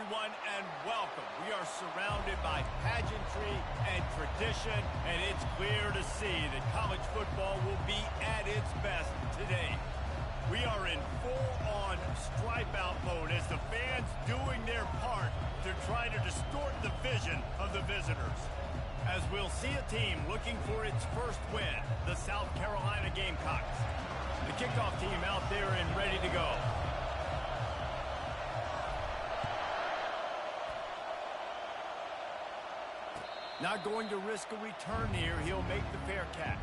everyone, and welcome. We are surrounded by pageantry and tradition, and it's clear to see that college football will be at its best today. We are in full-on stripe-out mode as the fans doing their part to try to distort the vision of the visitors. As we'll see a team looking for its first win, the South Carolina Gamecocks. The kickoff team out there and ready to go. Not going to risk a return here. He'll make the fair catch.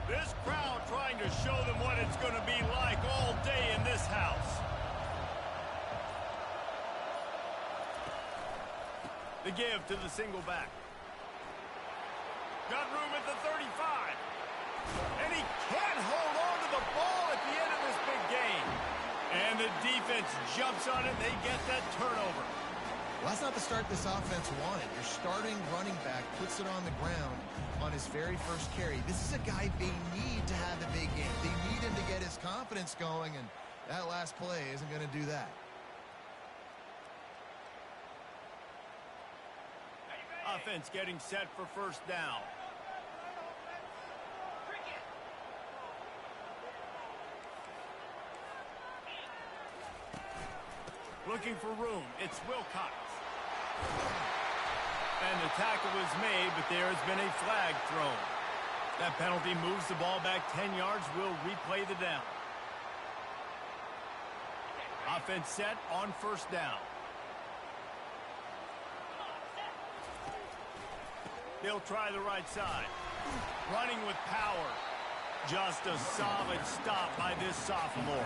This crowd trying to show them what it's going to be like all day in this house. The give to the single back. Got room at the 35. And he can't hold on to the ball at the end of this big game. And the defense jumps on it. They get that turnover. Well, that's not the start this offense wanted. Your starting running back puts it on the ground on his very first carry. This is a guy they need to have a big game. They need him to get his confidence going, and that last play isn't going to do that. Offense getting set for first down. Looking for room. It's Wilcox. And the tackle was made, but there has been a flag thrown. That penalty moves the ball back 10 yards. We'll replay the down. Offense set on first down. He'll try the right side. Running with power. Just a solid stop by this sophomore.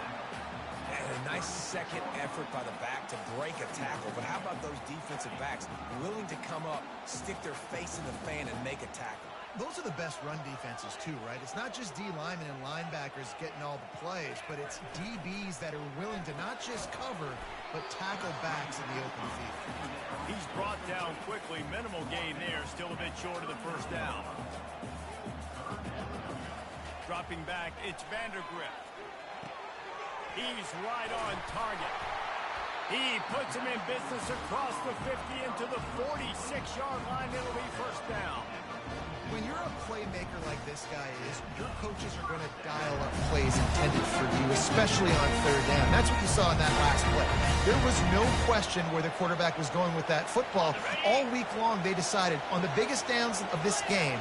And a nice second effort by the back to break a tackle. But how about those defensive backs willing to come up, stick their face in the fan, and make a tackle? Those are the best run defenses, too, right? It's not just D linemen and linebackers getting all the plays, but it's DBs that are willing to not just cover, but tackle backs in the open field. He's brought down quickly. Minimal gain there. Still a bit short of the first down. Dropping back, it's Vandergrift. He's right on target. He puts him in business across the 50 into the 46-yard line. It'll be first down. When you're a playmaker like this guy is, your coaches are going to dial up plays intended for you, especially on third down. That's what you saw in that last play. There was no question where the quarterback was going with that football. All week long, they decided on the biggest downs of this game,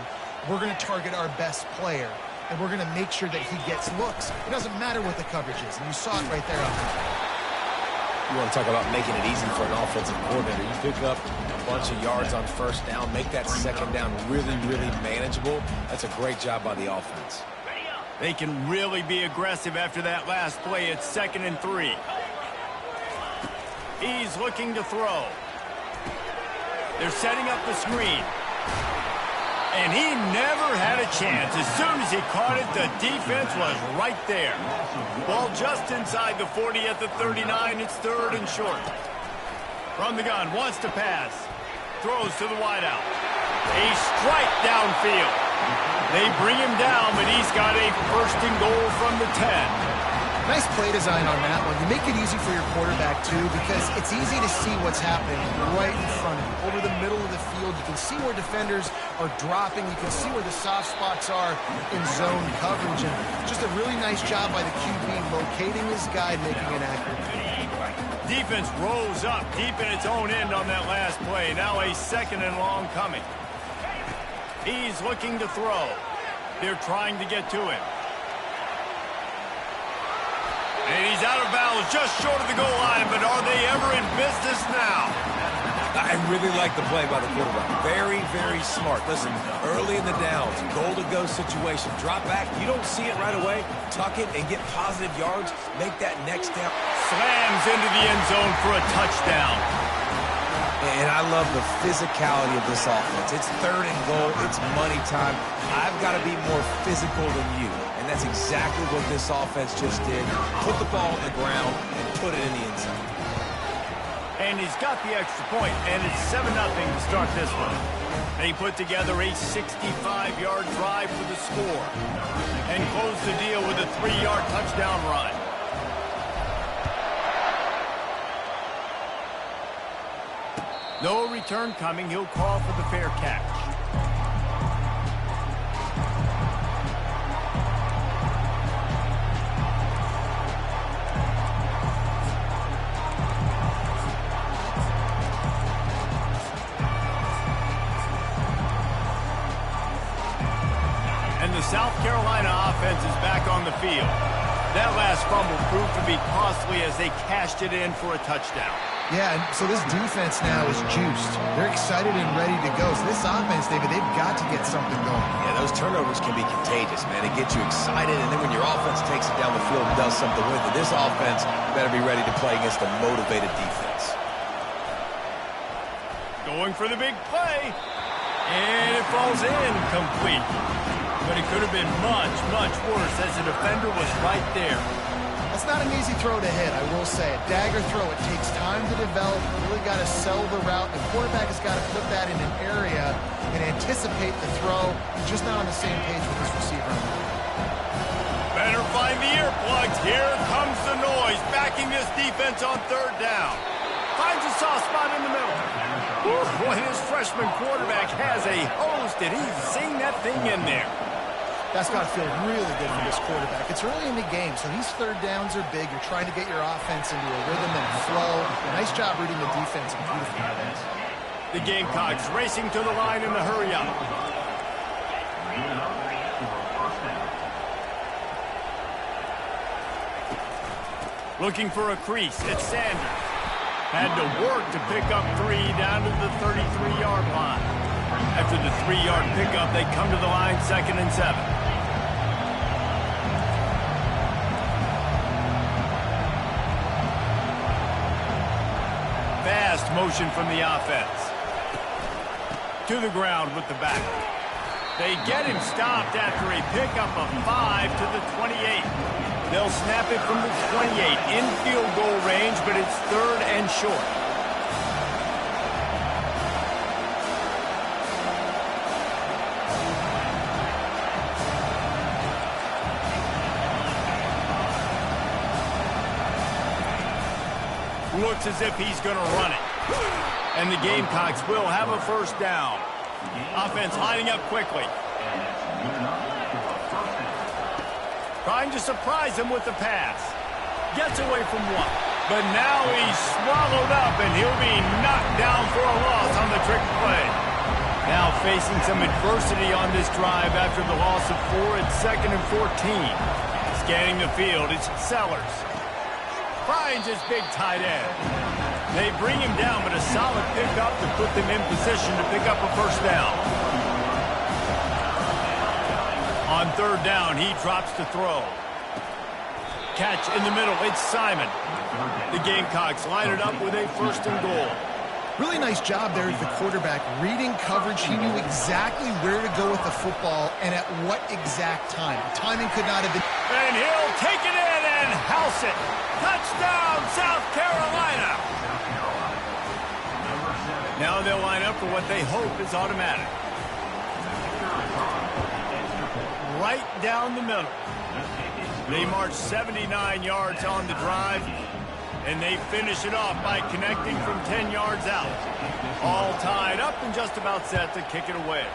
we're going to target our best player, and we're going to make sure that he gets looks. It doesn't matter what the coverage is, and you saw it right there on the play. You want to talk about making it easy for an offensive coordinator. You pick up a bunch of yards on first down, make that second down really, really manageable. That's a great job by the offense. They can really be aggressive after that last play. It's 2nd and 3. He's looking to throw. They're setting up the screen. And he never had a chance. As soon as he caught it, the defense was right there. Ball just inside the 40 at the 39. It's 3rd and short. From the gun, wants to pass. Throws to the wideout. A strike downfield. They bring him down, but he's got a 1st and goal from the 10. Nice play design on that one. You make it easy for your quarterback, too, because it's easy to see what's happening right in front of you. Over the middle of the field, you can see where defenders are dropping. You can see where the soft spots are in zone coverage. And just a really nice job by the QB locating his guy and making it accurate. Defense rose up deep in its own end on that last play. Now a 2nd and long coming. He's looking to throw. They're trying to get to him. And he's out of bounds just short of the goal line, but are they ever in business now? I really like the play by the quarterback. Very, very smart. Listen, early in the downs, goal-to-go situation. Drop back. You don't see it right away. Tuck it and get positive yards. Make that next down. Slams into the end zone for a touchdown. And I love the physicality of this offense. It's third and goal. It's money time. I've got to be more physical than you. And that's exactly what this offense just did. Put the ball on the ground and put it in the end zone. And he's got the extra point, and it's 7-0 to start this one. They put together a 65-yard drive for the score and close the deal with a 3-yard touchdown run. No return coming. He'll call for the fair catch. And the South Carolina offense is back on the field. That last fumble proved to be costly as they cashed it in for a touchdown. Yeah, and so this defense now is juiced. They're excited and ready to go. So this offense, David, they've got to get something going. Yeah, those turnovers can be contagious, man. It gets you excited, and then when your offense takes it down the field and does something with it, this offense better be ready to play against a motivated defense. Going for the big play. And it falls in complete. But it could have been much, much worse as the defender was right there. That's not an easy throw to hit, I will say. A dagger throw, it takes time to develop. You really got to sell the route. The quarterback has got to put that in an area and anticipate the throw. He's just not on the same page with his receiver. Better find the earplugs. Here comes the noise, backing this defense on third down. Finds a soft spot in the middle. Whew, boy, his freshman quarterback has a hose, and he's seeing that thing in there. That's got to feel really good for this quarterback. It's early in the game, so these third downs are big. You're trying to get your offense into a rhythm and flow. Nice job reading the defense and beautiful defense. The Gamecocks racing to the line in the hurry-up. Looking for a crease. It's Sanders. Had to work to pick up 3 down to the 33-yard line. After the 3-yard pickup, they come to the line 2nd and 7. Fast motion from the offense. To the ground with the back. They get him stopped after a pickup of 5 to the 28. They'll snap it from the 28 in field goal range, but it's 3rd and short. Looks as if he's going to run it. And the Gamecocks will have a first down. Offense lining up quickly. Trying to surprise him with the pass. Gets away from one. But now he's swallowed up, and he'll be knocked down for a loss on the trick play. Now facing some adversity on this drive after the loss of 4 at 2nd and 14. Scanning the field, it's Sellers. Finds his big tight end. They bring him down, but a solid pickup to put them in position to pick up a first down. On 3rd down, he drops to throw. Catch in the middle, it's Simon. The Gamecocks line it up with a 1st and goal. Really nice job there as the quarterback. Reading coverage, he knew exactly where to go with the football and at what exact time. The timing could not have been... And he'll take it in and house it. Touchdown, South Carolina. Now they'll line up for what they hope is automatic. Right down the middle. They march 79 yards on the drive, and they finish it off by connecting from 10 yards out. All tied up and just about set to kick it away.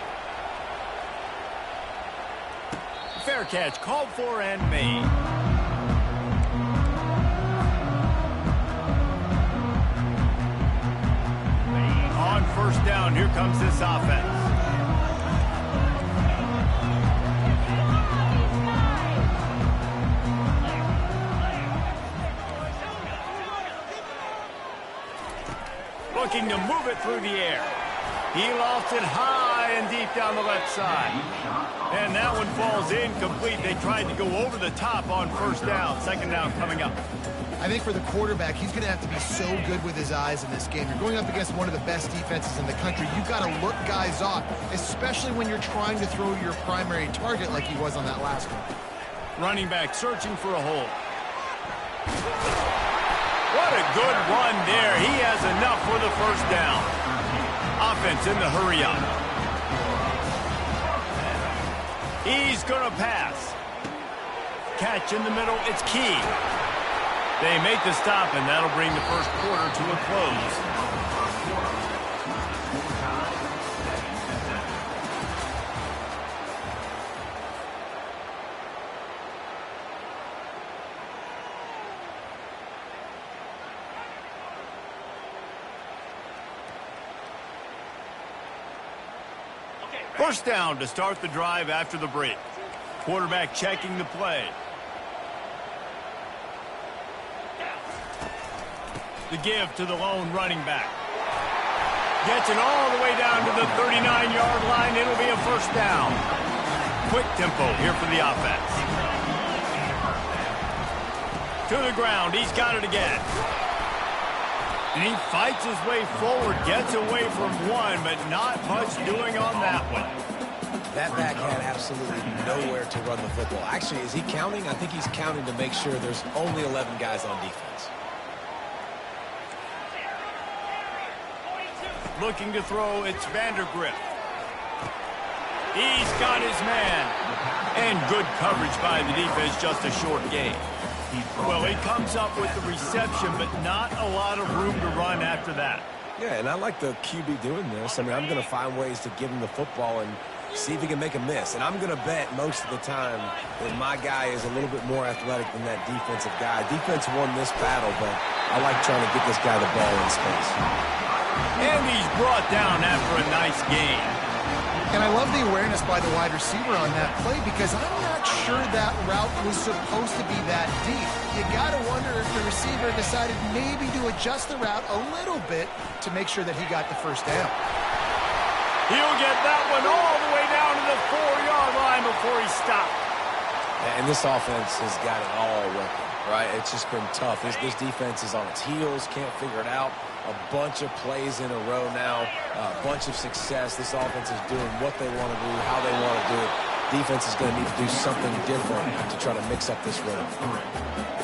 Fair catch called for and made. On 1st down, here comes this offense. Looking to move it through the air. He lofts it high and deep down the left side. And that one falls incomplete. They tried to go over the top on 1st down. 2nd down coming up. I think for the quarterback, he's going to have to be so good with his eyes in this game. You're going up against one of the best defenses in the country. You've got to look guys off, especially when you're trying to throw your primary target like he was on that last one. Running back searching for a hole. What a good run there. He has enough for the first down. Offense in the hurry up. He's going to pass. Catch in the middle. It's key. They make the stop, and that'll bring the first quarter to a close. First down to start the drive after the break. Quarterback checking the play. The give to the lone running back. Gets it all the way down to the 39-yard line. It'll be a first down. Quick tempo here for the offense. To the ground. He's got it again. And he fights his way forward, gets away from one, but not much doing on that one. That back had absolutely nowhere to run the football. Actually, is he counting? I think he's counting to make sure there's only 11 guys on defense. Looking to throw, it's Vandergrift. He's got his man. And good coverage by the defense, just a short gain. Well, he comes up with the reception, but not a lot of room to run after that. Yeah, and I like the QB doing this. I mean, I'm going to find ways to give him the football and see if he can make a miss. And I'm going to bet most of the time that my guy is a little bit more athletic than that defensive guy. Defense won this battle, but I like trying to get this guy the ball in space. And he's brought down after a nice gain. And I love the awareness by the wide receiver on that play because I'm not sure that route was supposed to be that deep. You got to wonder if the receiver decided maybe to adjust the route a little bit to make sure that he got the first down. He'll get that one all the way down to the 4-yard line before he stopped. And this offense has got it all working, right? It's just been tough. This defense is on its heels, can't figure it out. A bunch of plays in a row now, a bunch of success. This offense is doing what they want to do, how they want to do it. Defense is going to need to do something different to try to mix up this rhythm.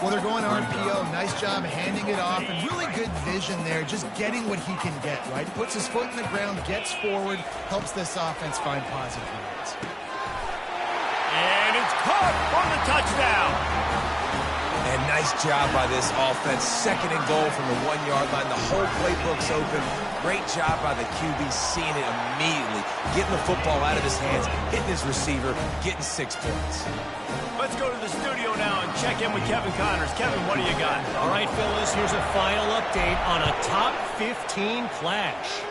Well, they're going RPO. Nice job handing it off, and really good vision there, just getting what he can get, right? Puts his foot in the ground, gets forward, helps this offense find positive units. And it's caught for the touchdown. And nice job by this offense. Second and goal from the 1-yard line. The whole playbook's open. Great job by the QB seeing it immediately. Getting the football out of his hands, hitting his receiver, getting 6 points. Let's go to the studio now and check in with Kevin Connors. Kevin, what do you got? All right, Phyllis, here's a final update on a top 15 clash.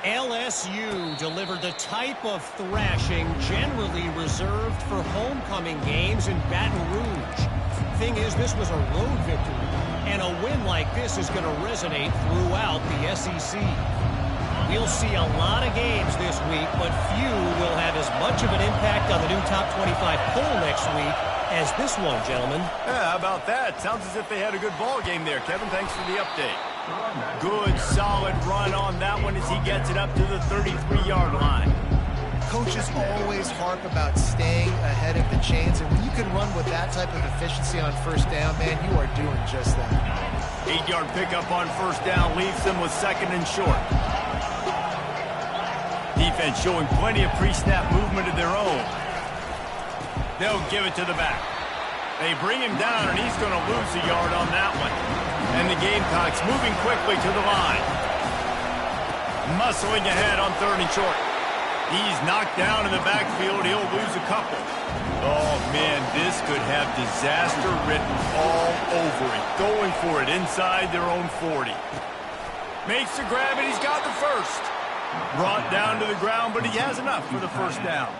LSU delivered the type of thrashing generally reserved for homecoming games in Baton Rouge. Thing is, this was a road victory, and a win like this is going to resonate throughout the SEC. We'll see a lot of games this week, but few will have as much of an impact on the new top 25 poll next week as this one, gentlemen. Yeah, how about that? Sounds as if they had a good ball game there. Kevin, thanks for the update. Good, solid run on that one as he gets it up to the 33-yard line. Coaches always harp about staying ahead of the chains, and when you can run with that type of efficiency on first down, man, you are doing just that. 8-yard pickup on first down leaves them with second and short. Defense showing plenty of pre-snap movement of their own. They'll give it to the back. They bring him down, and he's going to lose a yard on that one. And the Gamecocks moving quickly to the line. Muscling ahead on third and short. He's knocked down in the backfield. He'll lose a couple. Oh, man, this could have disaster written all over it. Going for it inside their own 40. Makes the grab, and he's got the first. Brought down to the ground, but he has enough for the first down.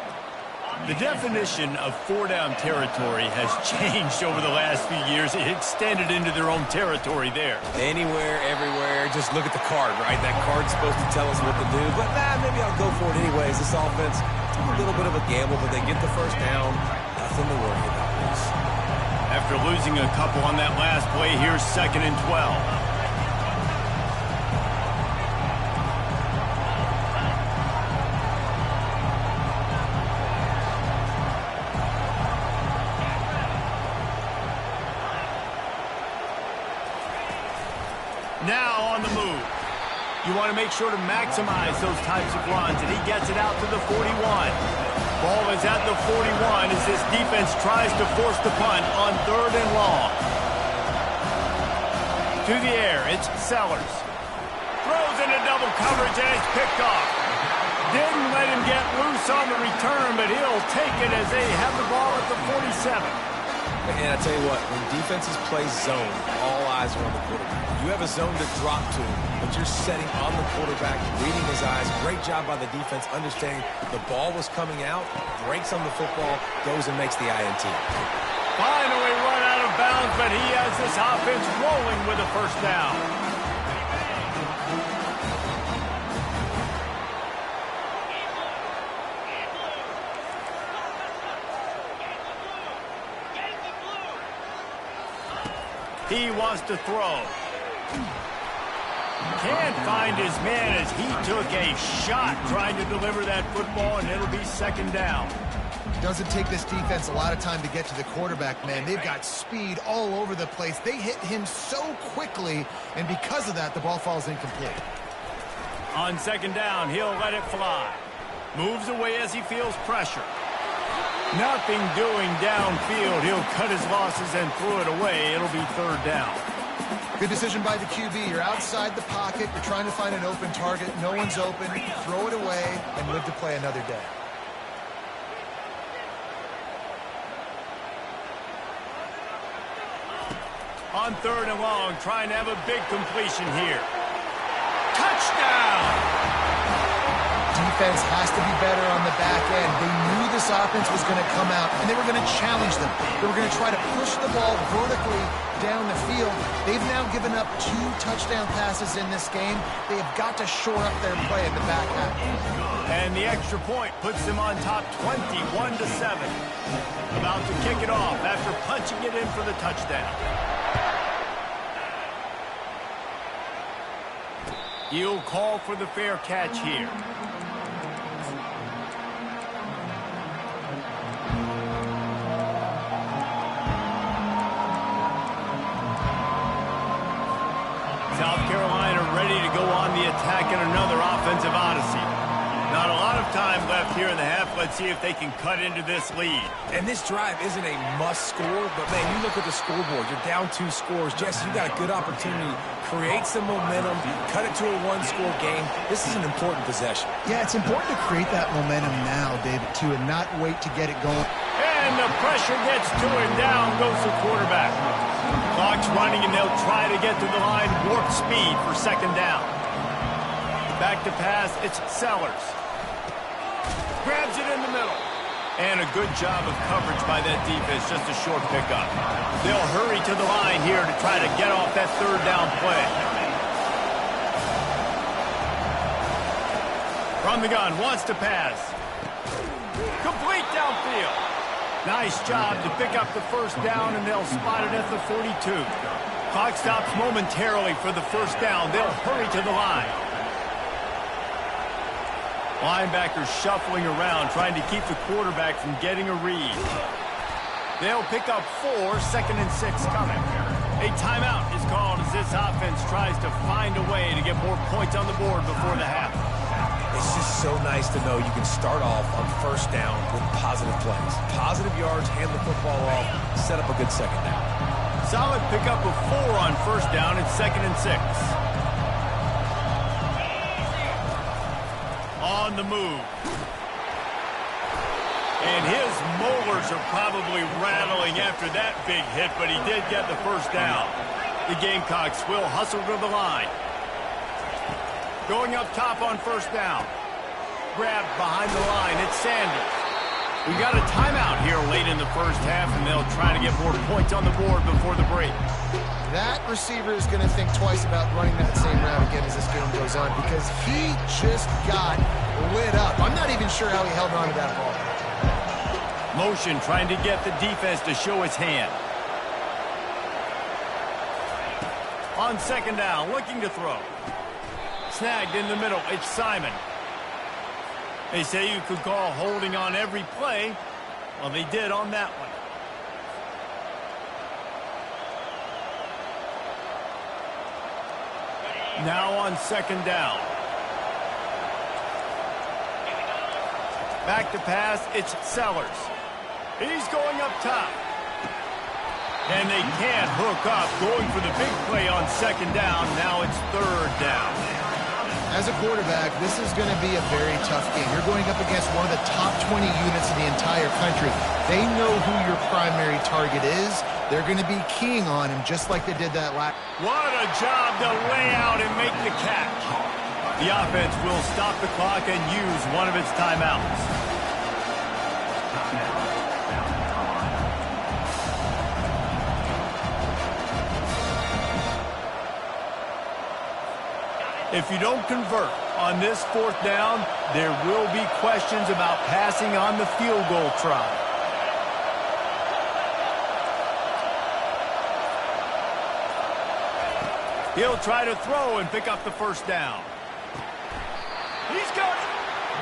The definition of 4-down territory has changed over the last few years. It extended into their own territory there. Anywhere, everywhere, just look at the card, right? That card's supposed to tell us what to do, but maybe I'll go for it anyways. This offense, a little bit of a gamble, but they get the first down. Nothing to worry about this. After losing a couple on that last play, here's 2nd and 12. Now on the move. You want to make sure to maximize those types of runs, and he gets it out to the 41. Ball is at the 41 as this defense tries to force the punt on 3rd and long. To the air, it's Sellers. Throws into double coverage, and it's picked off. Didn't let him get loose on the return, but he'll take it as they have the ball at the 47. And I tell you what, when defenses play zone, all eyes are on the quarterback. You have a zone to drop to, but you're setting on the quarterback, reading his eyes. Great job by the defense, understanding the ball was coming out, breaks on the football, goes and makes the INT. Finally run out of bounds, but he has this offense rolling with a first down. He wants to throw. Can't find his man as he took a shot trying to deliver that football, and it'll be 2nd down. Doesn't take this defense a lot of time to get to the quarterback, man. They've got speed all over the place. They hit him so quickly, and because of that, the ball falls incomplete. On 2nd down, he'll let it fly. Moves away as he feels pressure. Nothing doing downfield. He'll cut his losses and throw it away. It'll be 3rd down. Good decision by the QB. You're outside the pocket. You're trying to find an open target. No one's open. Throw it away and live to play another day. On 3rd and long, trying to have a big completion here. Touchdown! Defense has to be better on the back end. They knew this offense was going to come out, and they were going to challenge them. They were going to try to push the ball vertically down the field. They've now given up 2 touchdown passes in this game. They have got to shore up their play in the back half. And the extra point puts them on top 21-7. About to kick it off after punching it in for the touchdown. He'll call for the fair catch here. South Carolina ready to go on the attack in another offensive odyssey. Not a lot of time left here in the half. Let's see if they can cut into this lead. And this drive isn't a must score, but man, you look at the scoreboard. You're down 2 scores. Jesse, you got a good opportunity. Create some momentum. Cut it to a 1-score game. This is an important possession. Yeah, it's important to create that momentum now, David, too, and not wait to get it going. And the pressure gets to him. Down goes the quarterback. Clock's running, and they'll try to get to the line. Warp speed for 2nd down. Back to pass. It's Sellers. Grabs it in the middle. And a good job of coverage by that defense. Just a short pickup. They'll hurry to the line here to try to get off that 3rd down play. From the gun, wants to pass. Complete downfield. Nice job to pick up the 1st down, and they'll spot it at the 42. Clock stops momentarily for the 1st down. They'll hurry to the line. Linebackers shuffling around, trying to keep the quarterback from getting a read. They'll pick up 4, 2nd and 6 coming. A timeout is called as this offense tries to find a way to get more points on the board before the half. It's just so nice to know you can start off on 1st down with positive plays. Positive yards, hand the football off, set up a good 2nd down. Solid pickup of 4 on 1st down and 2nd and 6. On the move. And his molars are probably rattling after that big hit, but he did get the 1st down. The Gamecocks will hustle to the line. Going up top on 1st down. Grabbed behind the line. It's Sanders. We've got a timeout here late in the 1st half, and they'll try to get more points on the board before the break. That receiver is going to think twice about running that same route again as this game goes on because he just got lit up. I'm not even sure how he held on to that ball. Motion trying to get the defense to show its hand. On second down, looking to throw. Snagged in the middle. It's Simon. They say you could call holding on every play. Well, they did on that one. Now on second down. Back to pass, it's Sellers. He's going up top. And they can't hook up, going for the big play on second down. Now it's third down. As a quarterback, this is going to be a very tough game. You're going up against one of the top 20 units in the entire country. They know who your primary target is. They're going to be keying on him just like they did that last. What a job to lay out and make the catch. The offense will stop the clock and use one of its timeouts. If you don't convert on this fourth down, there will be questions about passing on the field goal try. He'll try to throw and pick up the first down. He's got it.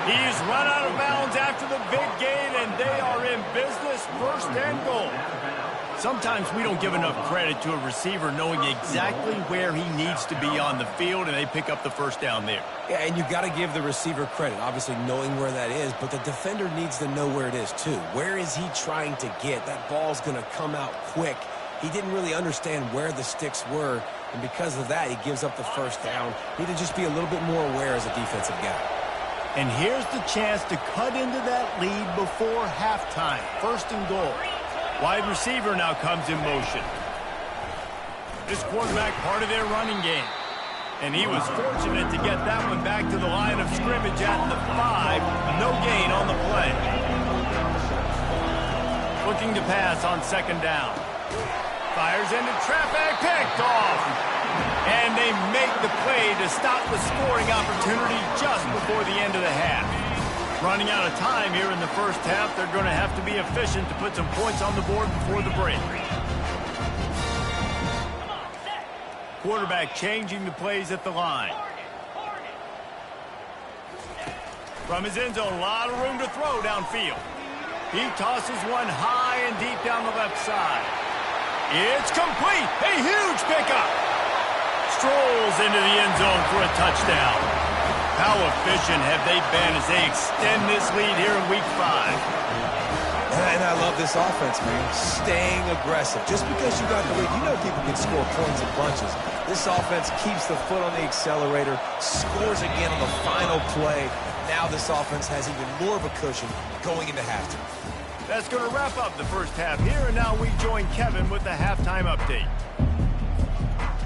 He's run out of bounds after the big gain, and they are in business, first and goal. Sometimes we don't give enough credit to a receiver knowing exactly where he needs to be on the field, and they pick up the first down there. Yeah, and you've got to give the receiver credit, obviously knowing where that is, but the defender needs to know where it is too. Where is he trying to get? That ball's going to come out quick. He didn't really understand where the sticks were, and because of that, he gives up the first down. Need to just be a little bit more aware as a defensive guy. And here's the chance to cut into that lead before halftime. First and goal. Wide receiver now comes in motion. This quarterback part of their running game. And he was fortunate to get that one back to the line of scrimmage at the 5. No gain on the play. Looking to pass on second down. Fires into traffic, picked off. And they make the play to stop the scoring opportunity just before the end of the half. Running out of time here in the first half, they're going to have to be efficient to put some points on the board before the break. Quarterback changing the plays at the line. From his end zone, a lot of room to throw downfield. He tosses one high and deep down the left side. It's complete. A huge pickup. Strolls into the end zone for a touchdown. How efficient have they been as they extend this lead here in Week 5? And I love this offense, man. Staying aggressive. Just because you got the lead, you know people can score points in bunches. This offense keeps the foot on the accelerator, scores again on the final play. Now this offense has even more of a cushion going into halftime. That's going to wrap up the first half here, and now we join Kevin with the halftime update.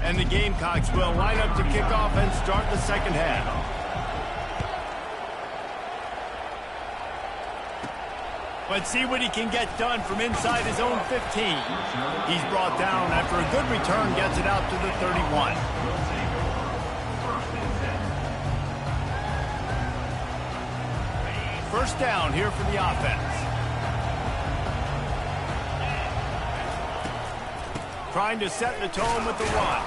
And the Gamecocks will line up to kick off and start the second half. Let's see what he can get done from inside his own 15. He's brought down after a good return, gets it out to the 31. First down here for the offense. Trying to set the tone with the run.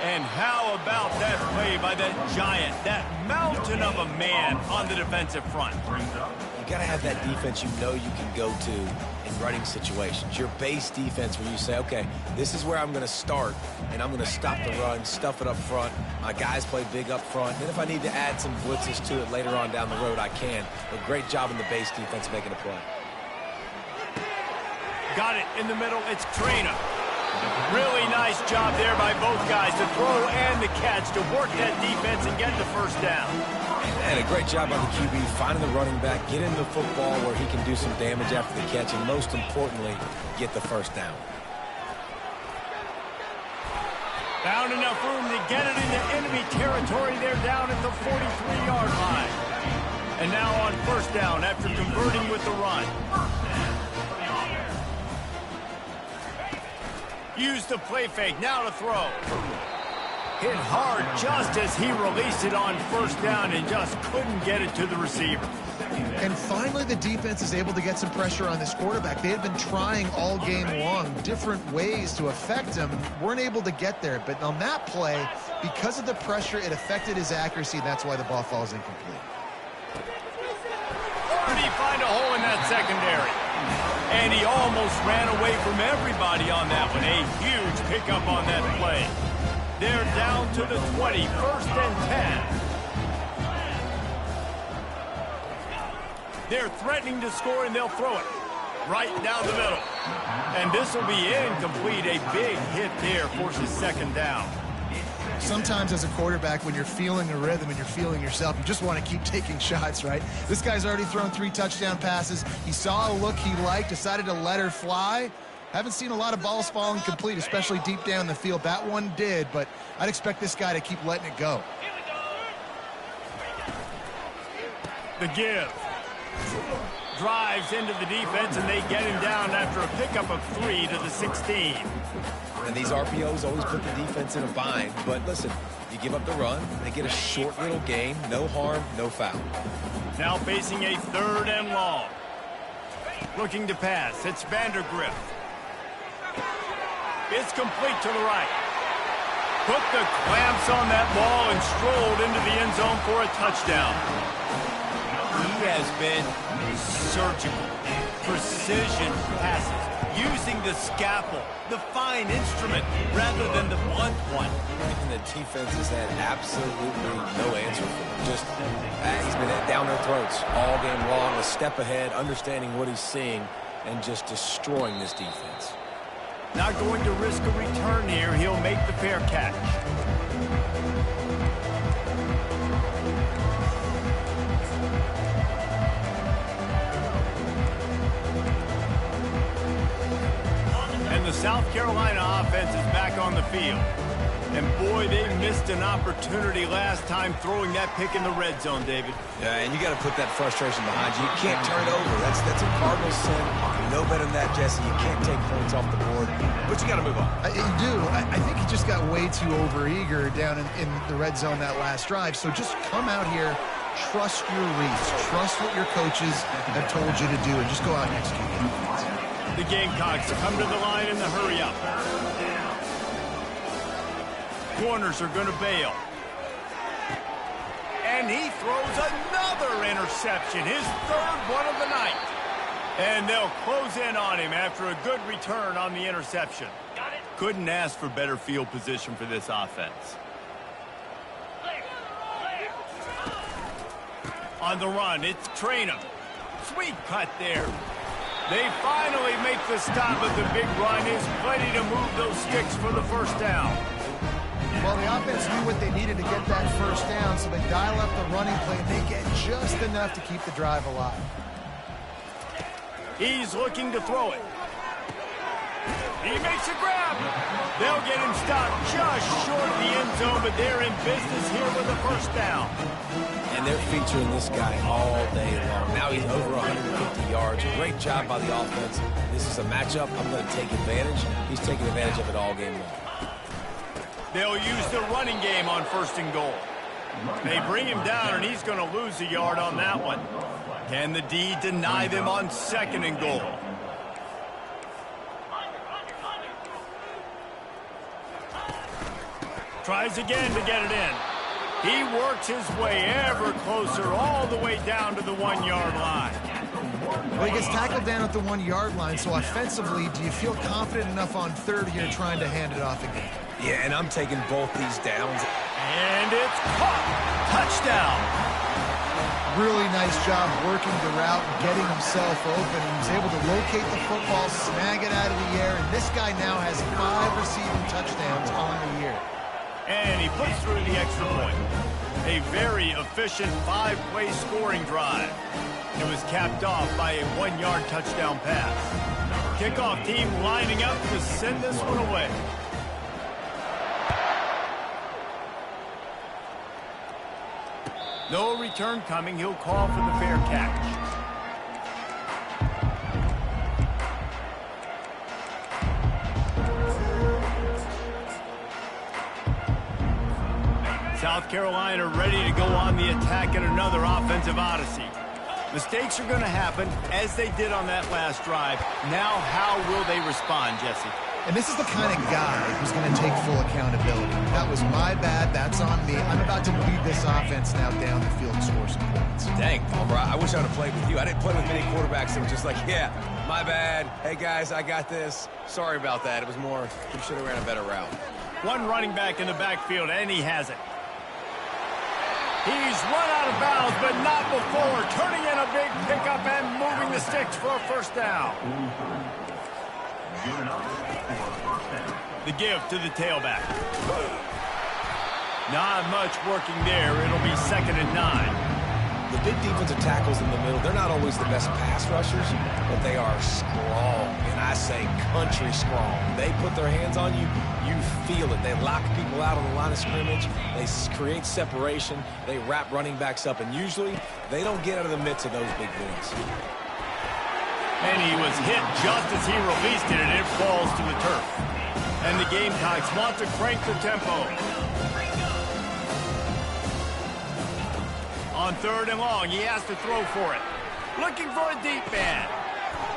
And how about that play by that giant, that mountain of a man on the defensive front? You got to have that defense you know you can go to in running situations. Your base defense where you say, okay, this is where I'm going to start, and I'm going to stop the run, stuff it up front. My guys play big up front. And if I need to add some blitzes to it later on down the road, I can. But great job in the base defense making a play. Got it in the middle. It's Traina. Really nice job there by both guys to throw and the catch to work that defense and get the first down. And a great job by the QB finding the running back, get in the football where he can do some damage after the catch, and most importantly, get the first down. Found enough room to get it into enemy territory. They're down at the 43-yard line. And now on first down after converting with the run. Use the play fake, now to throw. Hit hard just as he released it on first down and just couldn't get it to the receiver. And finally, the defense is able to get some pressure on this quarterback. They had been trying all game long different ways to affect him, weren't able to get there. But on that play, because of the pressure, it affected his accuracy. That's why the ball falls incomplete. Where did he find a hole in that secondary? And he almost ran away from everybody on that one. A huge pickup on that play. They're down to the 20, 1st and 10. They're threatening to score, and they'll throw it right down the middle. And this will be incomplete. A big hit there forces 2nd down. Sometimes as a quarterback, when you're feeling a rhythm and you're feeling yourself, you just want to keep taking shots, right? This guy's already thrown 3 touchdown passes. He saw a look he liked, decided to let her fly. Haven't seen a lot of balls falling complete, especially deep down the field. That one did, but I'd expect this guy to keep letting it go. The give. Drives into the defense, and they get him down after a pickup of 3 to the 16. And these RPOs always put the defense in a bind. But listen, you give up the run, they get a short little gain, no harm, no foul. Now facing a 3rd and long. Looking to pass. It's Vandergrift. It's complete to the right. Put the clamps on that ball and strolled into the end zone for a touchdown. He has been surgical. Precision passes. Using the scalpel, the fine instrument, rather than the blunt one. And the defense has had absolutely no answer for him. Just, he's been down their throats all game long, a step ahead, understanding what he's seeing, and just destroying this defense. Not going to risk a return here. He'll make the fair catch. And the South Carolina offense is back on the field. And boy, they missed an opportunity last time throwing that pick in the red zone, David. Yeah, and you got to put that frustration behind you. You can't turn it over. That's a cardinal sin. You know better than that, Jesse. You can't take points off the board, but you got to move on. You do. I think he just got way too overeager down in the red zone that last drive. So just come out here, trust your reads, trust what your coaches have told you to do, and just go out and execute the offense. The Gamecocks come to the line in the hurry-up. Corners are going to bail. And he throws another interception, his 3rd one of the night. And they'll close in on him after a good return on the interception. Couldn't ask for better field position for this offense. On the run, it's Traynham. Sweet cut there. They finally make the stop at the big run. Is plenty to move those sticks for the 1st down. Well, the offense knew what they needed to get that 1st down, so they dial up the running play, and they get just enough to keep the drive alive. He's looking to throw it. He makes a grab. They'll get him stopped just short of the end zone, but they're in business here with a 1st down. And they're featuring this guy all day long. Now he's over 150 yards. A great job by the offense. This is a matchup. I'm going to take advantage. He's taking advantage of it all game long. They'll use the running game on 1st and goal. They bring him down, and he's going to lose a yard on that one. Can the D deny them on 2nd and goal? Tries again to get it in. He works his way ever closer all the way down to the 1-yard line. Well, he gets tackled down at the 1-yard line, so offensively, do you feel confident enough on 3rd here trying to hand it off again? Yeah, and I'm taking both these downs. And it's caught. Touchdown. Really nice job working the route and getting himself open. He was able to locate the football, snag it out of the air, and this guy now has 5 receiving touchdowns on the year. And he puts through the extra point. A very efficient 5-play scoring drive. It was capped off by a 1-yard touchdown pass. Kickoff team lining up to send this one away. No return coming. He'll call for the fair catch. South Carolina ready to go on the attack in another offensive odyssey. Mistakes are going to happen, as they did on that last drive. Now, how will they respond, Jesse? And this is the kind of guy who's going to take full accountability. That was my bad. That's on me. I'm about to lead this offense now down the field and score some points. Dang, Palmer, I wish I would have played with you. I didn't play with many quarterbacks that were just like, yeah, my bad. Hey, guys, I got this. Sorry about that. It was more, we should have ran a better route. One running back in the backfield, and he has it. He's run out of bounds, but not before. Turning in a big pickup and moving the sticks for a first down. The give to the tailback. Not much working there. It'll be 2nd and 9. The big defensive tackles in the middle, they're not always the best pass rushers, but they are strong, and I say country strong. They put their hands on you, you feel it. They lock people out on the line of scrimmage. They create separation. They wrap running backs up, and usually they don't get out of the midst of those big boys. And he was hit just as he released it, and it falls to the turf. And the Gamecocks want to crank the tempo. On 3rd and long, he has to throw for it. Looking for a deep man.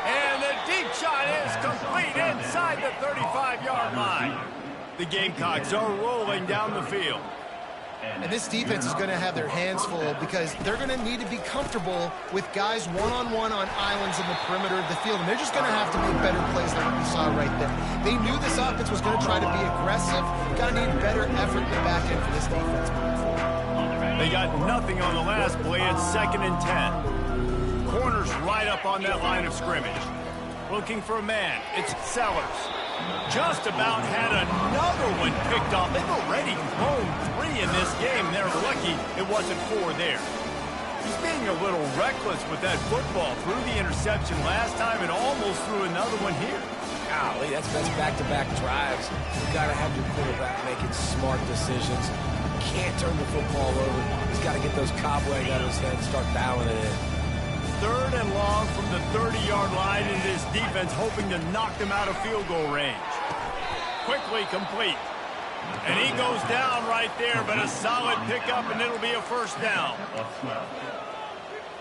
And the deep shot is complete inside the 35-yard line. The Gamecocks are rolling down the field. And this defense is going to have their hands full because they're going to need to be comfortable with guys one-on-one on islands in the perimeter of the field. And they're just going to have to make better plays like we saw right there. They knew this offense was going to try to be aggressive. Got to need better effort in the back end for this defense. They got nothing on the last play. It's 2nd and 10. Corners right up on that line of scrimmage. Looking for a man. It's Sellers. Just about had another one picked off. They've already thrown 3 in this game. They're lucky it wasn't 4 there. He's being a little reckless with that football. Threw the interception last time and almost threw another one here. Golly, that's back-to-back drives. You've got to have your quarterback making smart decisions. Can't turn the football over. He's got to get those cobwebs out of his head and start dialing it in. 3rd and long from the 30-yard line, and this defense hoping to knock them out of field goal range. Quickly complete. And he goes down right there, but a solid pickup, and it'll be a first down.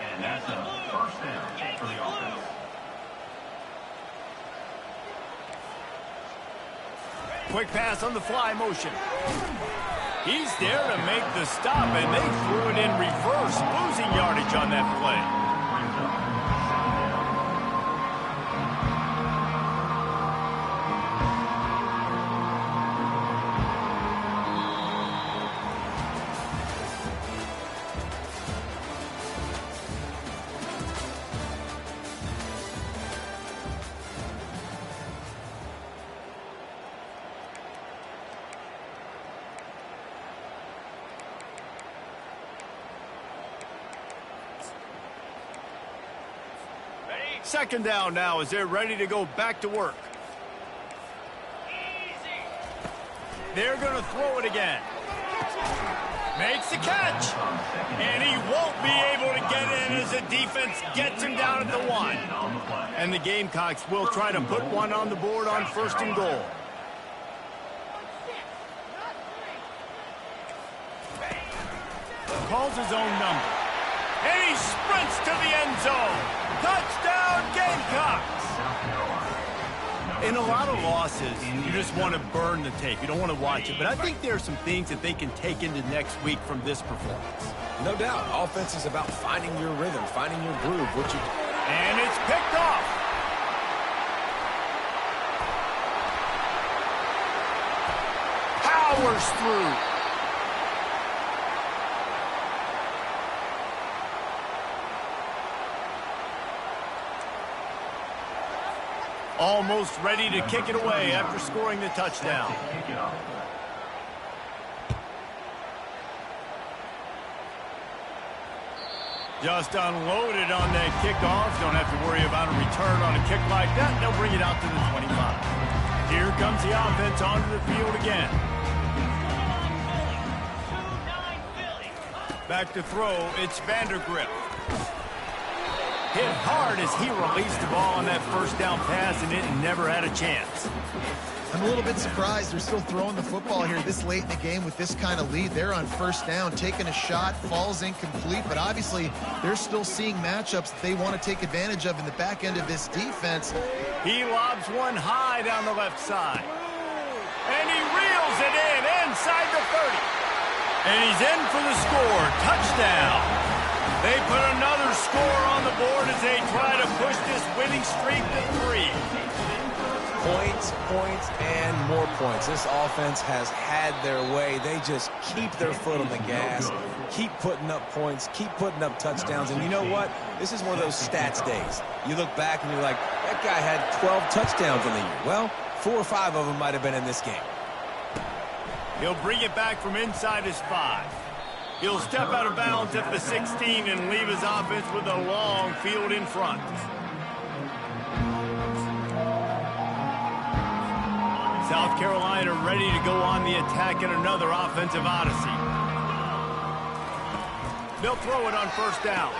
And that's a first down for the offense. Quick pass on the fly motion. He's there to make the stop, and they threw it in reverse, losing yardage on that play. Second down now as they're ready to go back to work. They're going to throw it again. Makes the catch. And he won't be able to get in as the defense gets him down at the 1. And the Gamecocks will try to put one on the board on 1st and goal. Calls his own number. And he sprints to the end zone. Touchdown, Gamecocks! In a lot of losses, you just want to burn the tape. You don't want to watch it. But I think there are some things that they can take into next week from this performance. No doubt. Offense is about finding your rhythm, finding your groove. And it's picked off. Powers through. Almost ready to kick it away after scoring the touchdown. Just unloaded on that kickoff. Don't have to worry about a return on a kick like that. They'll bring it out to the 25. Here comes the offense onto the field again. Back to throw. It's Vandergrift. Hit hard as he released the ball on that first down pass, and it never had a chance. I'm a little bit surprised they're still throwing the football here this late in the game with this kind of lead. They're on first down, taking a shot, falls incomplete, but obviously they're still seeing matchups that they want to take advantage of in the back end of this defense. He lobs one high down the left side. And he reels it in inside the 30. And he's in for the score. Touchdown. They put another score on the board as they try to push this winning streak to 3. Points, points, and more points. This offense has had their way. They just keep their foot on the gas, keep putting up points, keep putting up touchdowns. And you know what? This is one of those stats days. You look back and you're like, that guy had 12 touchdowns in the year. Well, 4 or 5 of them might have been in this game. He'll bring it back from inside his 5. He'll step out of bounds at the 16 and leave his offense with a long field in front. South Carolina ready to go on the attack in another offensive odyssey. They'll throw it on first down.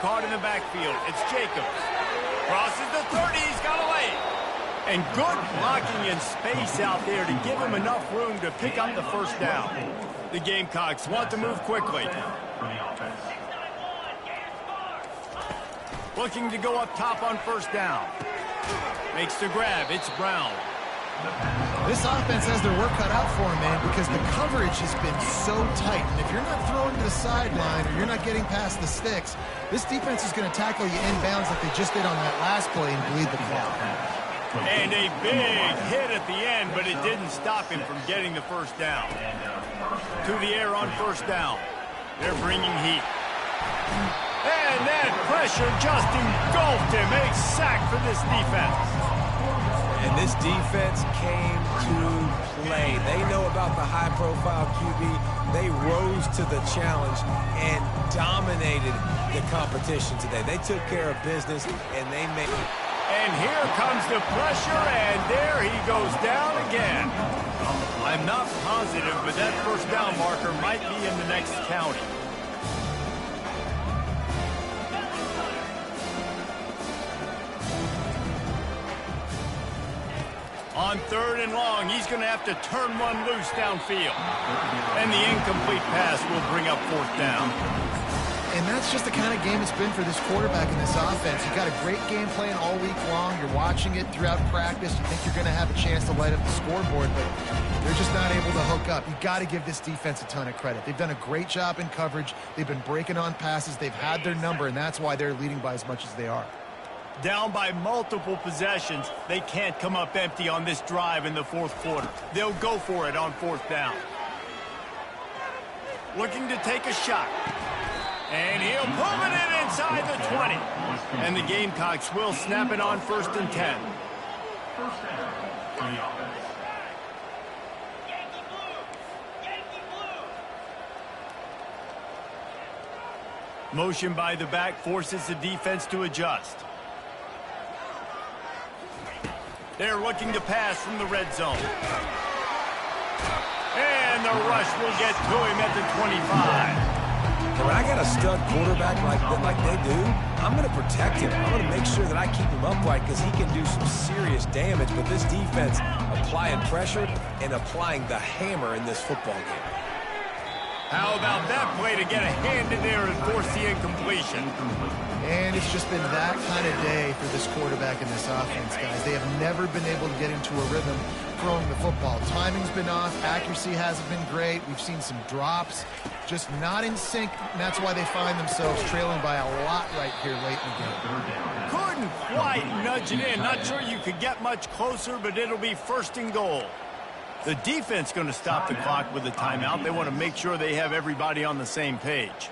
Caught in the backfield. It's Jacobs. Crosses the 30. He's got a lane. And good blocking in space out there to give him enough room to pick up the first down. The Gamecocks want to move quickly. Looking to go up top on first down. Makes the grab. It's Brown. This offense has their work cut out for them, man, because the coverage has been so tight. And if you're not throwing to the sideline or you're not getting past the sticks, this defense is going to tackle you inbounds like they just did on that last play and bleed the clock. And a big hit at the end, but it didn't stop him from getting the first down. To the air on first down. They're bringing heat. And that pressure just engulfed him. A sack for this defense. And this defense came to play. They know about the high-profile QB. They rose to the challenge and dominated the competition today. They took care of business, and they made it. And here comes the pressure, and there he goes down again. I'm not positive, but that first down marker might be in the next county. On third and long, he's going to have to turn one loose downfield. And the incomplete pass will bring up fourth down. And that's just the kind of game it's been for this quarterback in this offense. You've got a great game plan all week long. You're watching it throughout practice. You think you're going to have a chance to light up the scoreboard, but they're just not able to hook up. You've got to give this defense a ton of credit. They've done a great job in coverage. They've been breaking on passes. They've had their number, and that's why they're leading by as much as they are. Down by multiple possessions, they can't come up empty on this drive in the fourth quarter. They'll go for it on fourth down. Looking to take a shot. And he'll pull it in inside the 20. And the Gamecocks will snap it on first and 10. First down for the offense. Motion by the back forces the defense to adjust. They're looking to pass from the red zone. And the rush will get to him at the 25. When I got a stud quarterback like they do, I'm going to protect him. I'm going to make sure that I keep him upright because he can do some serious damage. But this defense applying pressure and applying the hammer in this football game. How about that play to get a hand in there and force the incompletion? And it's just been that kind of day for this quarterback in this offense, guys. They have never been able to get into a rhythm throwing the football. Timing's been off. Accuracy hasn't been great. We've seen some drops. Just not in sync, and that's why they find themselves trailing by a lot right here late in the game. Couldn't quite nudge it in. Not sure you could get much closer, but it'll be first and goal. The defense going to stop the clock with a timeout. They want to make sure they have everybody on the same page.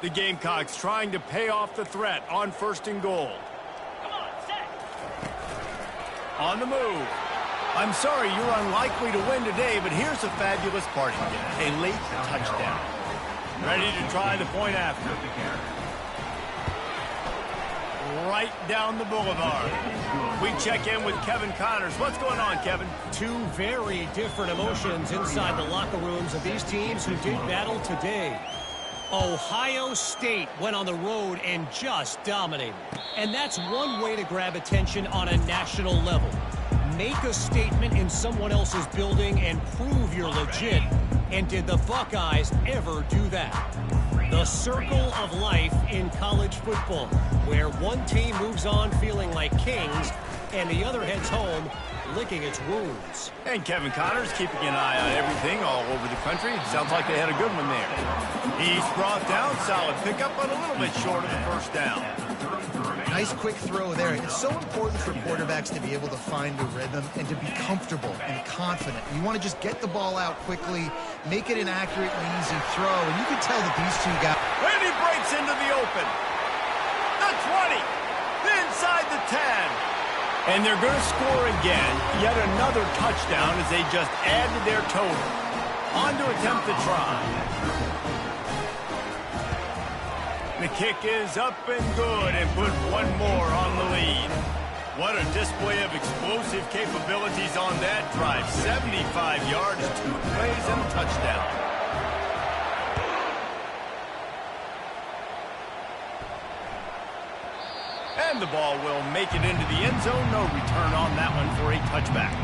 The Gamecocks trying to pay off the threat on first and goal. On the move. I'm sorry you're unlikely to win today, but here's a fabulous parting gift. A late touchdown. Ready to try the point after. Right down the boulevard. We check in with Kevin Connors. What's going on, Kevin? Two very different emotions inside the locker rooms of these teams who did battle today. Ohio State went on the road and just dominated. And that's one way to grab attention on a national level. Make a statement in someone else's building and prove you're legit. And did the Buckeyes ever do that? The circle of life in college football, where one team moves on feeling like kings and the other heads home licking its wounds. And Kevin Connors keeping an eye on everything all over the country. Sounds like they had a good one there. He's brought down, solid pickup, but a little bit short of the first down. Nice quick throw there. It's so important for quarterbacks to be able to find a rhythm and to be comfortable and confident. You want to just get the ball out quickly, make it an accurate and easy throw, and you can tell that these two guys... And he breaks into the open. The 20, inside the 10. And they're going to score again, yet another touchdown as they just add to their total. On to attempt to try. The kick is up and good and put one more on the lead. What a display of explosive capabilities on that drive. 75 yards, 2 plays, and a touchdown. And the ball will make it into the end zone. No return on that one for a touchback.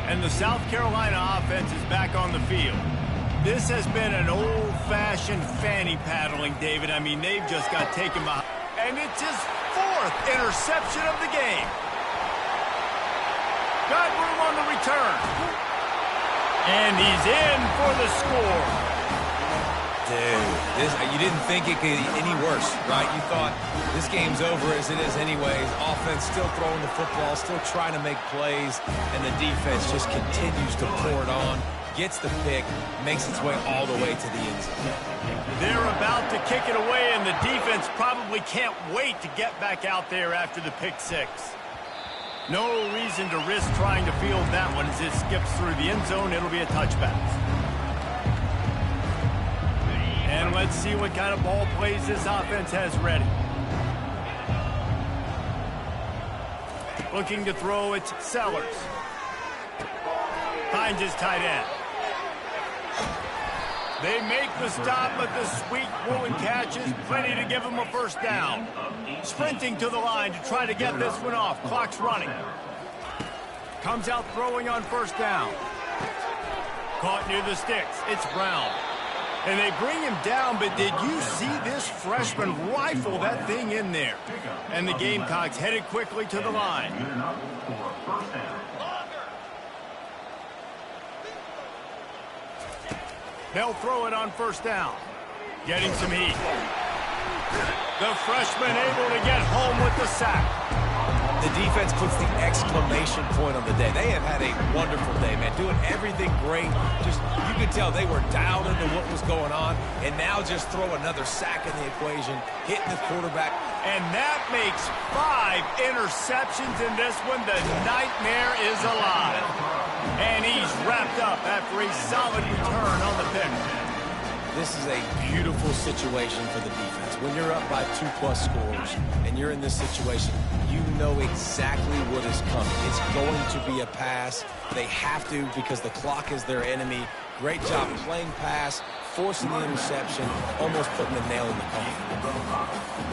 And the South Carolina offense is back on the field. This has been an old-fashioned fanny paddling, David. I mean, they've just got taken behind. And it's his 4th interception of the game. Got room on the return. And he's in for the score. Dude, you didn't think it could get any worse, right? You thought this game's over as it is anyways. Offense still throwing the football, still trying to make plays, and the defense just continues to pour it on. Gets the pick, makes its way all the way to the end zone. They're about to kick it away, and the defense probably can't wait to get back out there after the pick six. No reason to risk trying to field that one as it skips through the end zone. It'll be a touchback. And let's see what kind of ball plays this offense has ready. Looking to throw, it's Sellers. Finds his tight end. They make the stop, but the sweet woolen catch is plenty to give them a first down. Sprinting to the line to try to get this one off. Clock's running. Comes out throwing on first down. Caught near the sticks. It's Brown. And they bring him down, but did you see this freshman rifle that thing in there? And the Gamecocks headed quickly to the line. They'll throw it on first down. Getting some heat. The freshman able to get home with the sack. The defense puts the exclamation point on the day. They have had a wonderful day, man. Doing everything great. Just, you could tell they were dialed into what was going on. And now just throw another sack in the equation. Hitting the quarterback. And that makes 5 interceptions in this one. The nightmare is alive. And he's wrapped up after a solid return on the pick. This is a beautiful situation for the defense. When you're up by 2+ scores and you're in this situation, you know exactly what is coming. It's going to be a pass. They have to because the clock is their enemy. Great job playing pass, forcing the interception, almost putting the nail in the coffin.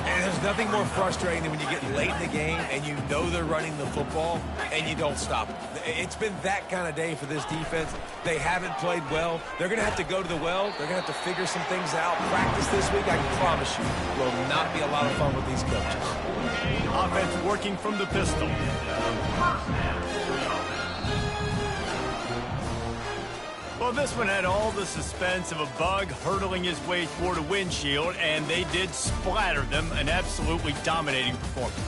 And there's nothing more frustrating than when you get late in the game and you know they're running the football and you don't stop it. It's been that kind of day for this defense. They haven't played well. They're going to have to go to the well. They're going to have to figure some things out. Practice this week, I can promise you, will not be a lot of fun with these coaches. Offense working from the pistol. Well, this one had all the suspense of a bug hurtling his way toward a windshield, and they did splatter them. An absolutely dominating performance.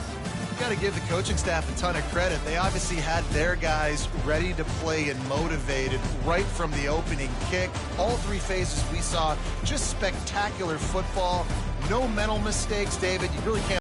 Got to give the coaching staff a ton of credit. They obviously had their guys ready to play and motivated right from the opening kick. All 3 phases we saw, just spectacular football. No mental mistakes, David. You really can't